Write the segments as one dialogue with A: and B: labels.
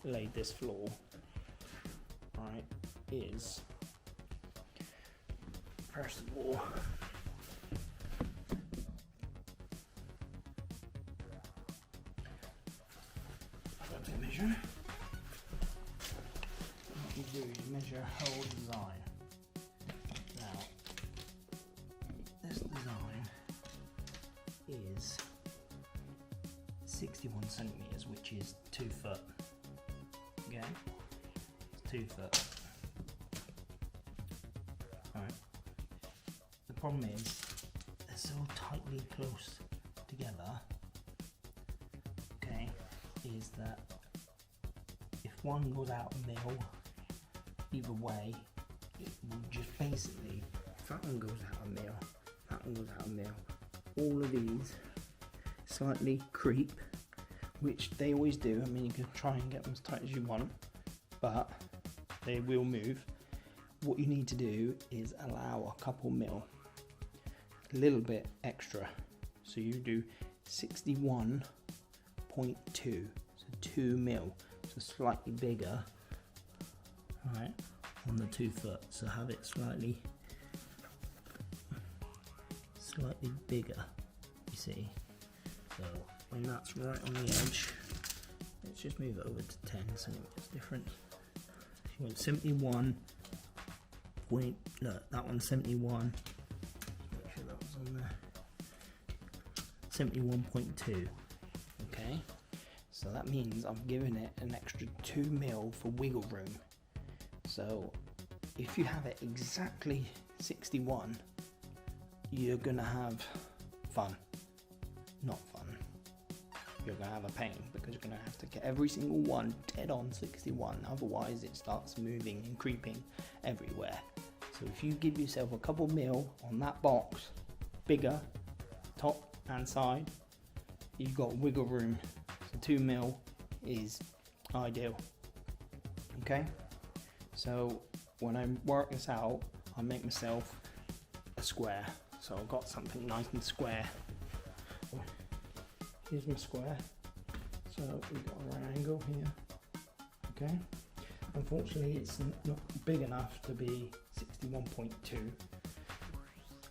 A: laid this floor, right, is first of all, I've got to measure. What you do is measure whole design. Now, this design is 61 centimeters, which is 2 foot. Okay, it's 2 foot. Alright. The problem is they're so tightly close together. Okay, is that if one goes out a mil, either way, it will just basically, if that one goes out a mil, that one goes out a mil, all of these slightly creep, which they always do. I mean, you can try and get them as tight as you want, but they will move. What you need to do is allow a couple mil, a little bit extra. So you do 61.2, so 2 mil, so slightly bigger, right, on the 2 foot. So have it slightly bigger, you see. So when that's right on the edge, let's just move it over to 10 centimeters different. If you want 71 point, look, that one's 71. Make sure that was on there. 71.2. Okay, so that means I'm giving it an extra 2 mil for wiggle room. So if you have it exactly 61, you're gonna have fun. Not fun. You're gonna have a pain because you're gonna have to get every single one dead on 61. Otherwise, it starts moving and creeping everywhere. So if you give yourself a couple mil on that box, bigger, top and side, you've got wiggle room. So 2 mil is ideal. Okay. So when I work this out, I make myself a square. So I've got something nice and square. Here's my square. So we've got a right angle here. Okay. Unfortunately, it's not big enough to be 61.2.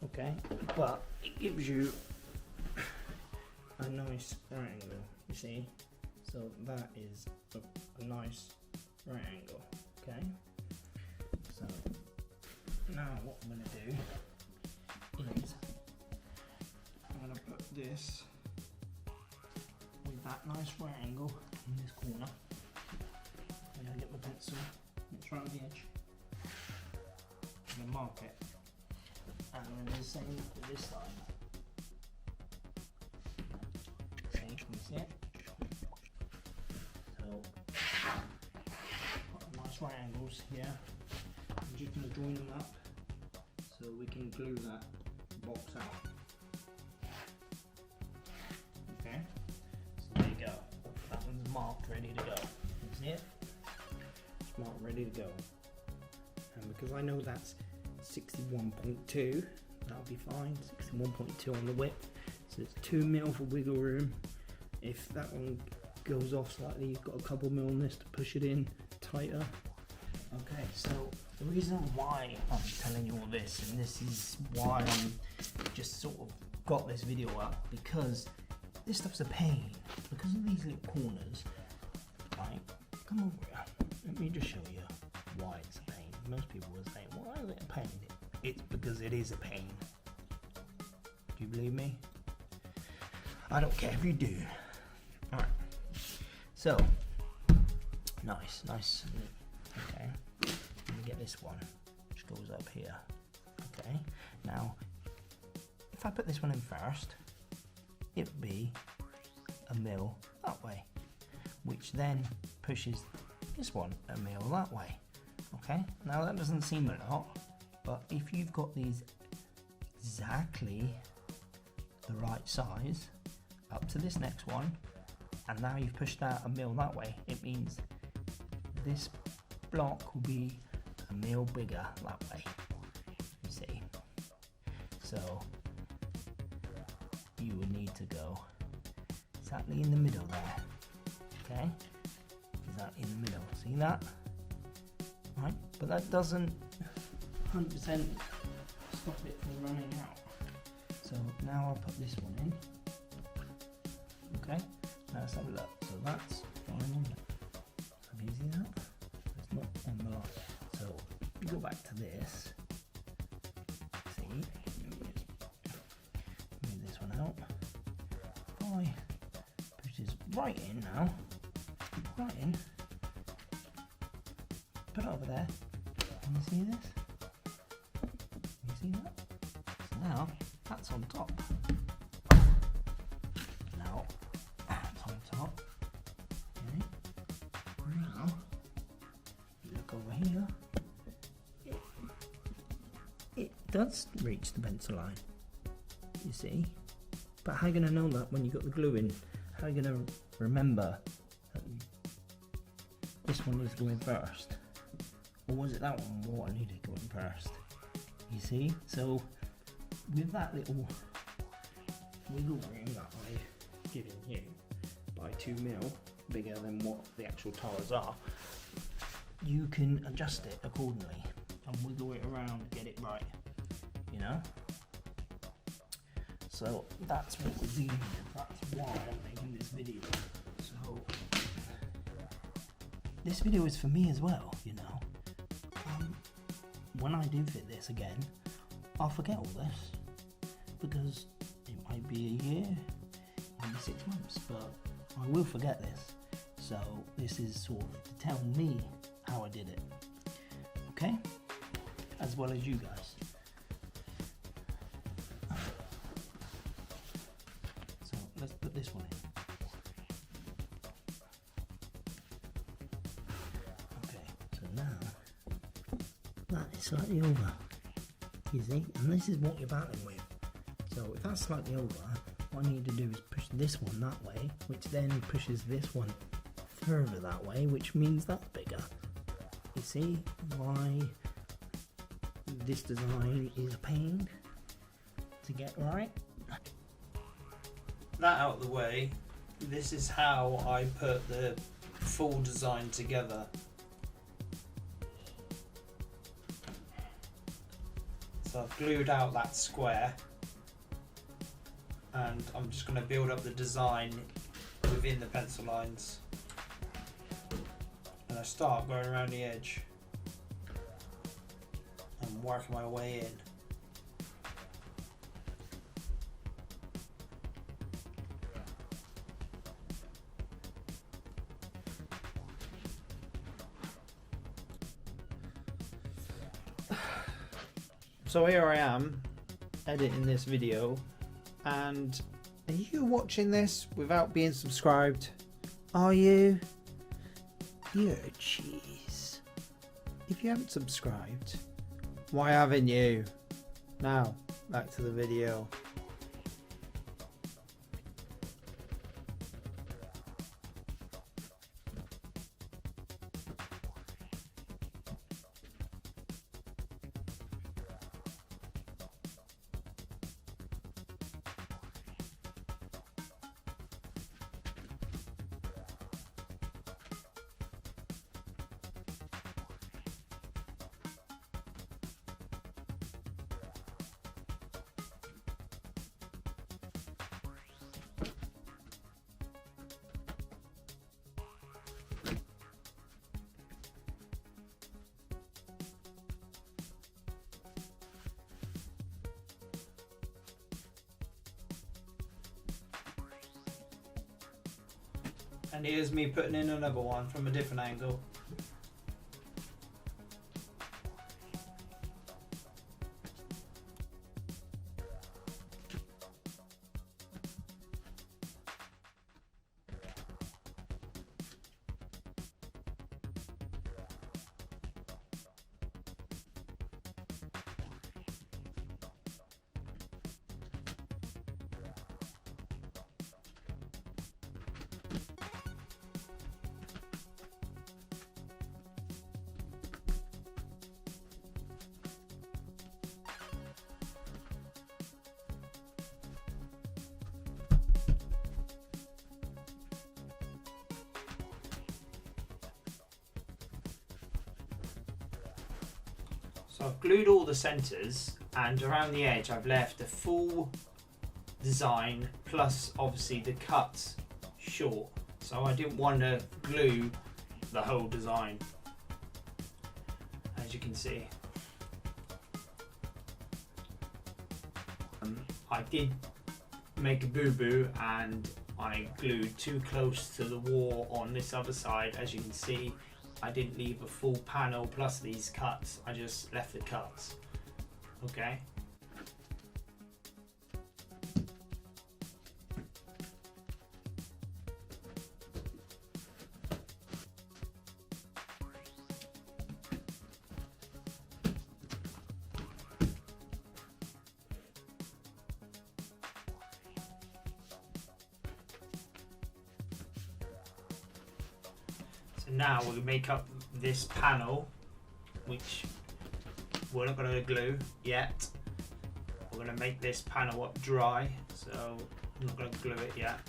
A: Okay, but it gives you a nice right angle. You see, so that is a nice right angle. Okay. So now what I'm going to do is I'm going to put this with that nice right angle in this corner. I'm going to get my pencil, it's right on the edge. I'm going to mark it, and I'm going to do the same with this side. Okay, can you see it? So, got nice right angles here. I'm just going to join them up so we can glue that box out. Okay, so there you go. That one's marked, ready to go. You see it? It's marked, ready to go. And because I know that's 61.2, that'll be fine. 61.2 on the width. So it's 2 mil for wiggle room. If that one goes off slightly, you've got a couple mil on this to push it in tighter. Okay, so the reason why I'm telling you all this, and this is why I'm just sort of got this video up, because this stuff's a pain. Because of these little corners, right? Come over here. Let me just show you why it's a pain. Most people will say, why is it a pain? It's because it is a pain. Do you believe me? I don't care if you do. Alright. So, nice. Okay. Let me get this one, which goes up here. Okay. Now, if I put this one in first, it would be a mil that way, which then pushes this one a mil that way. Okay. Now that doesn't seem a lot, but if you've got these exactly the right size up to this next one, and now you've pushed out a mil that way, it means this block will be a mil bigger that way, you see. So you would need to go exactly in the middle there, okay? exactly in the middle. See that? Right, but that doesn't 100% stop it from running out. So now I'll put this one in. Okay, now let's have a look. So that's fine on there. Can you see that? It's not on the line. So if you go back to this, see, move this one out. If I push this right in now, right in, put it over there. Can you see this? Can you see that? So now that's on top. Now that's on top. Okay. Now look over here. It does reach the pencil line. You see? But how are you going to know that when you got the glue in? How are you going to remember that this one is going first? Or was it that one what I needed going first? You see? So with that little wiggle room that I've given you by 2mm, bigger than what the actual tires are, you can adjust it accordingly and wiggle it around, get it right, you know? So that's what we're doing here. That's why I'm making this video. So this video is for me as well, you know. When I do fit this again, I'll forget all this because it might be a year, maybe 6 months, but I will forget this. So this is sort of to tell me how I did it, okay? As well as you guys. So let's put this one in. Okay, so now that is slightly over, you see, and this is what you're battling with. So if that's slightly over, what I need to do is push this one that way, which then pushes this one further that way, which means that's bigger. You see why this design is a pain to get right? That out of the way, this is how I put the full design together. So I've glued out that square and I'm just going to build up the design within the pencil lines. And I start going around the edge and working my way in. So here I am editing this video, and are you watching this without being subscribed? Are you? You're a cheese. If you haven't subscribed, why haven't you? Now, back to the video. And here's me putting in another one from a different angle. So I've glued all the centres, and around the edge I've left a full design plus obviously the cuts short. So I didn't want to glue the whole design, as you can see. I did make a boo-boo and I glued too close to the wall on this other side. As you can see, I didn't leave a full panel plus these cuts, I just left the cuts. Okay. So now we'll make up this panel, which we're not going to glue yet. We're going to make this panel up dry, so I'm not going to glue it yet.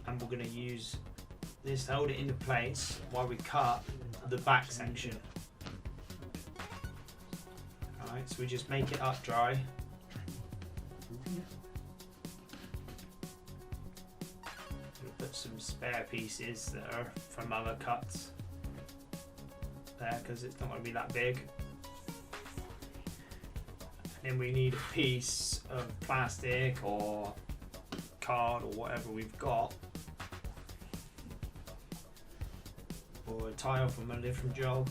A: And we're going to use this to hold it into place while we cut the back section. Alright, so we just make it up dry. Put some spare pieces that are from other cuts there, because it's not going to be that big. And then we need a piece of plastic or card or whatever we've got, or a tile from a different job.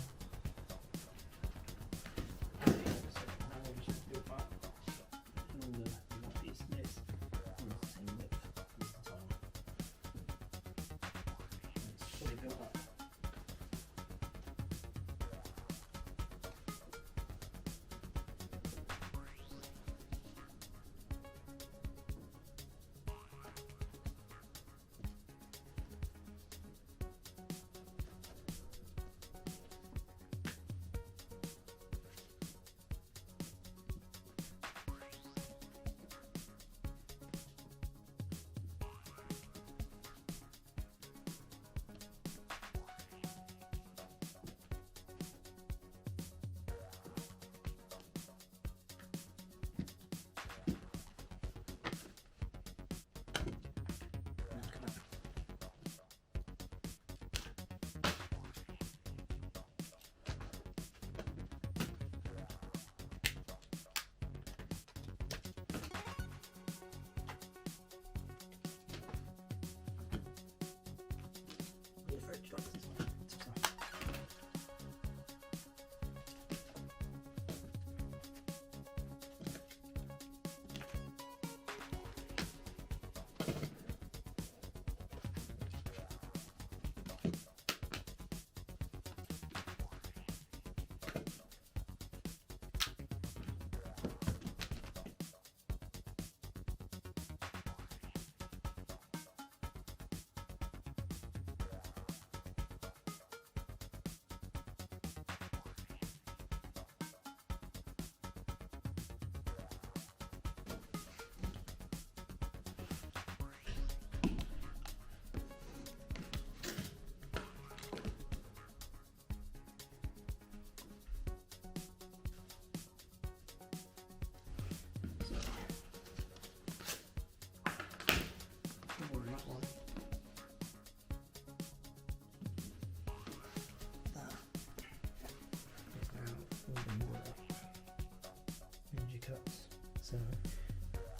A: So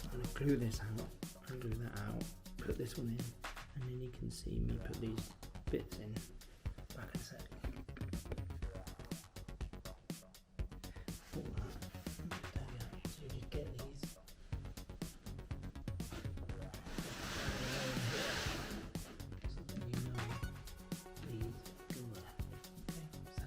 A: I'm going to glue this out, and glue that out, put this one in, and then you can see me put these bits in back in a sec. All that. There we go. So you just get these. So that you know these go there. Okay, so.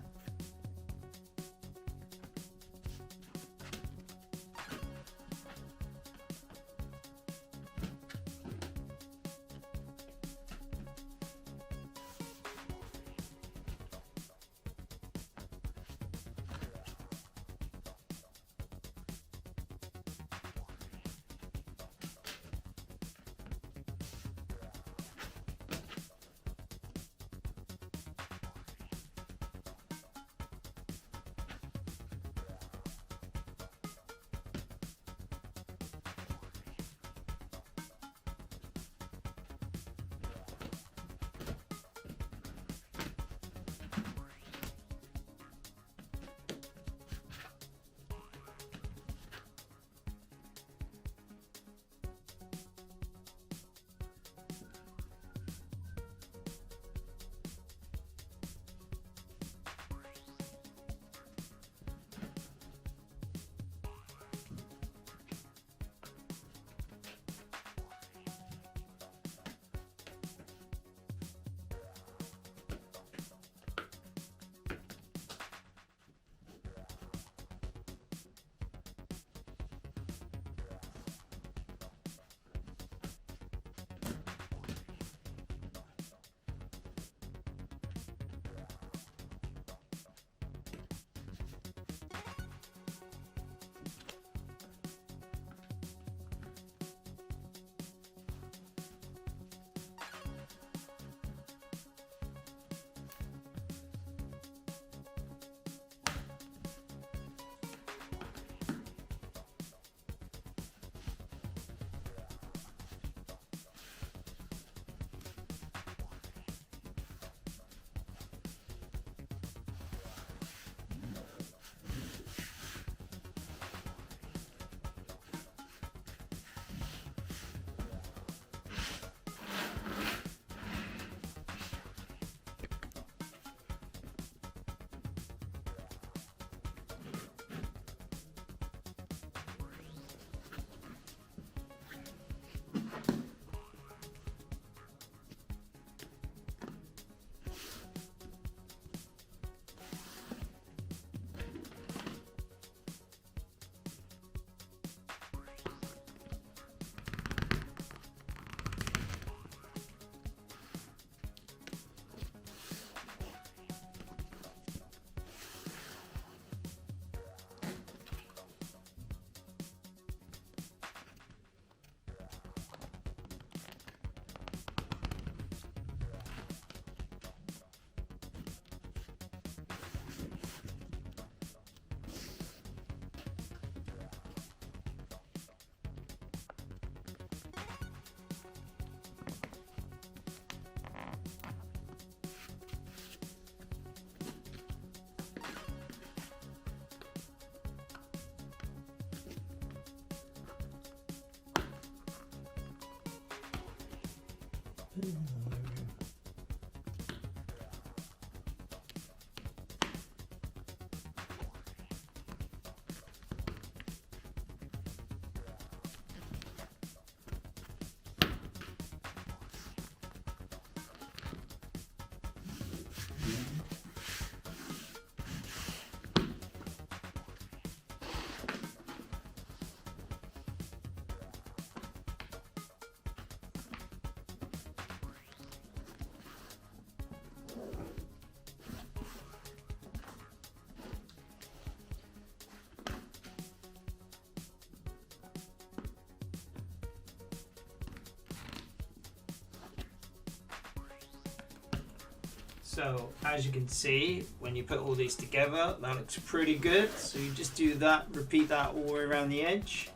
A: So as you can see, when you put all these together, that looks pretty good. So you just do that, repeat that all the way around the edge,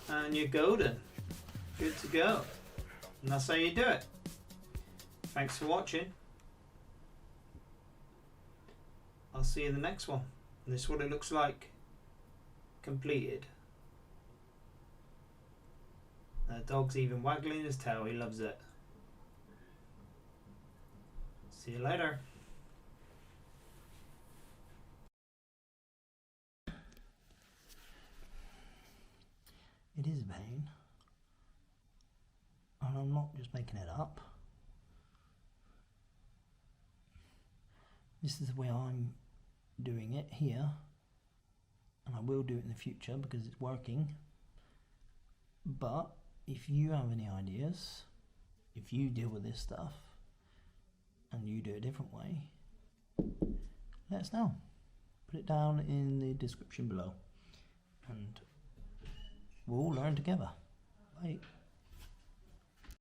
A: and you're golden. Good to go. And that's how you do it. Thanks for watching. I'll see you in the next one. And this is what it looks like completed. The dog's even waggling his tail, he loves it. See you later. It is a pain, and I'm not just making it up. This is the way I'm doing it here, and I will do it in the future because it's working. But if you have any ideas, if you deal with this stuff and you do it a different way, let us know. Put it down in the description below, and we'll all learn together. Bye.